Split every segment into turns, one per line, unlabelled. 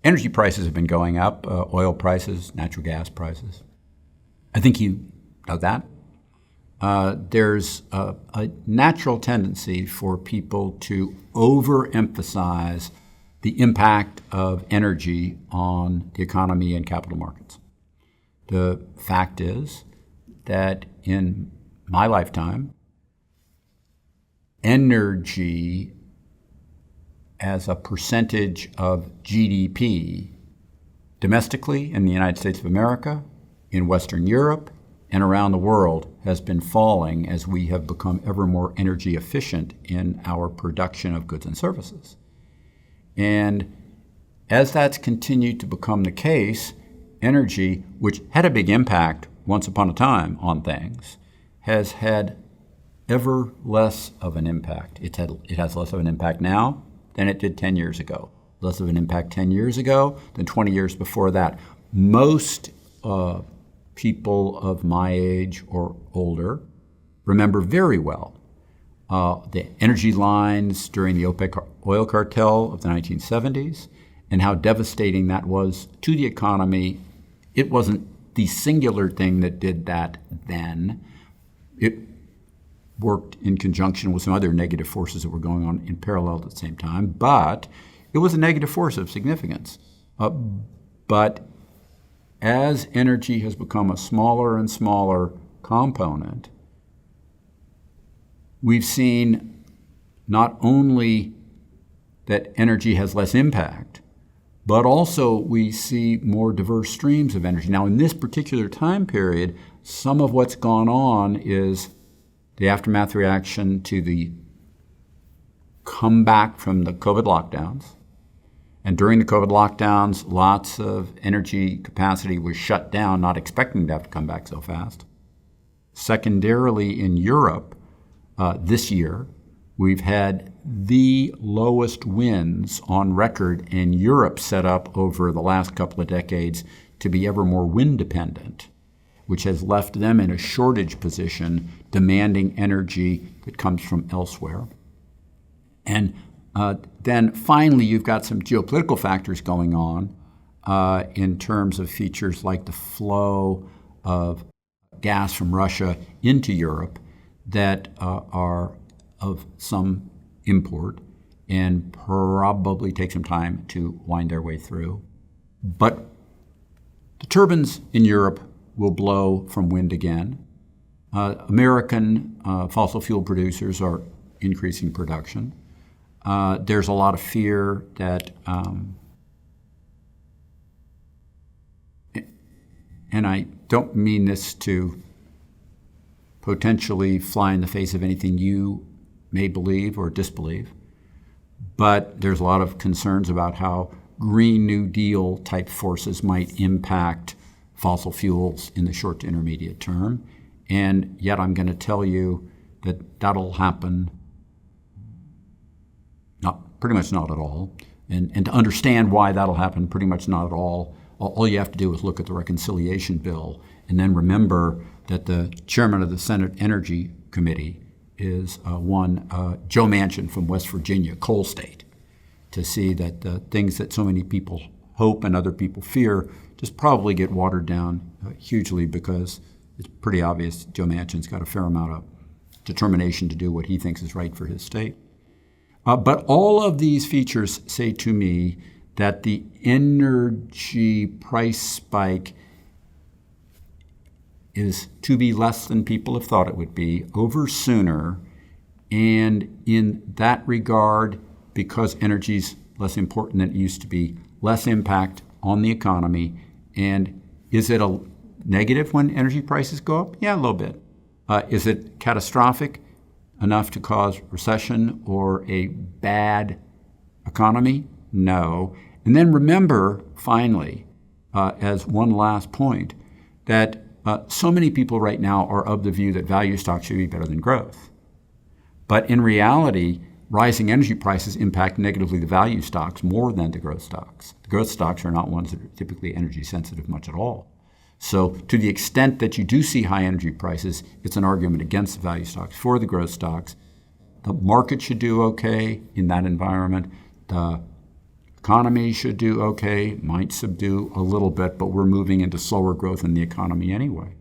energy prices have been going up, oil prices, natural gas prices. I think you know that. There's a natural tendency for people to overemphasize the impact of energy on the economy and capital markets. The fact is that in my lifetime, energy as a percentage of GDP domestically in the United States of America, in Western Europe, and around the world has been falling as we have become ever more energy efficient in our production of goods and services. And as that's continued to become the case, energy, which had a big impact once upon a time on things, has had ever less of an impact. It has less of an impact now than it did 10 years ago. Less of an impact 10 years ago than 20 years before that. Most people of my age or older remember very well the energy lines during the OPEC oil cartel of the 1970s and how devastating that was to the economy. It wasn't the singular thing that did that then. It worked in conjunction with some other negative forces that were going on in parallel at the same time, but it was a negative force of significance. But as energy has become a smaller and smaller component, we've seen not only that energy has less impact, but also we see more diverse streams of energy. Now, in this particular time period, some of what's gone on is the aftermath reaction to the comeback from the COVID lockdowns. And during the COVID lockdowns, lots of energy capacity was shut down, not expecting to have to come back so fast. Secondarily, in Europe, this year, we've had the lowest winds on record, and Europe set up over the last couple of decades to be ever more wind dependent, which has left them in a shortage position, demanding energy that comes from elsewhere. And then finally, you've got some geopolitical factors going on in terms of features like the flow of gas from Russia into Europe that are of some import and probably take some time to wind their way through. But the turbines in Europe will blow from wind again. American fossil fuel producers are increasing production. There's a lot of fear that, and I don't mean this to potentially fly in the face of anything you may believe or disbelieve, but there's a lot of concerns about how Green New Deal type forces might impact fossil fuels in the short to intermediate term. And yet I'm going to tell you that that'll happen pretty much not at all. And to understand why that'll happen pretty much not at all you have to do is look at the reconciliation bill and then remember that the chairman of the Senate Energy Committee is Joe Manchin from West Virginia, coal state, to see that the things that so many people hope and other people fear just probably get watered down hugely because it's pretty obvious Joe Manchin's got a fair amount of determination to do what he thinks is right for his state. But all of these features say to me that the energy price spike is to be less than people have thought it would be, over sooner, and in that regard, because energy's less important than it used to be, less impact on the economy. And is it a negative when energy prices go up? Yeah, a little bit. Is it catastrophic enough to cause recession or a bad economy? No. And then remember, finally, as one last point, that so many people right now are of the view that value stocks should be better than growth. But in reality, rising energy prices impact negatively the value stocks more than the growth stocks. The growth stocks are not ones that are typically energy sensitive much at all. So to the extent that you do see high energy prices, it's an argument against the value stocks. For the growth stocks, the market should do okay in that environment. The Economy should do okay, might subdue a little bit, but we're moving into slower growth in the economy anyway.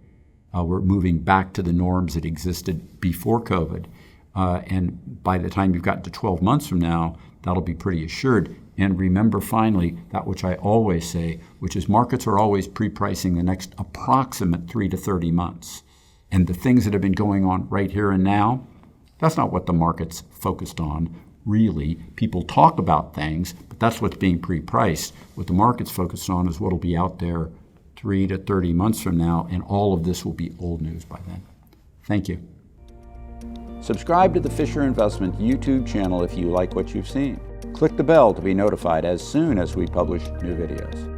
We're moving back to the norms that existed before COVID. And by the time you've gotten to 12 months from now, that'll be pretty assured. And remember, finally, that which I always say, which is markets are always pre-pricing the next approximate 3 to 30 months. And the things that have been going on right here and now, that's not what the market's focused on. Really, people talk about things, but that's what's being pre-priced. What the market's focused on is what will be out there 3 to 30 months from now, and all of this will be old news by then. Thank you. Subscribe to the Fisher Investment YouTube channel if you like what you've seen. Click the bell to be notified as soon as we publish new videos.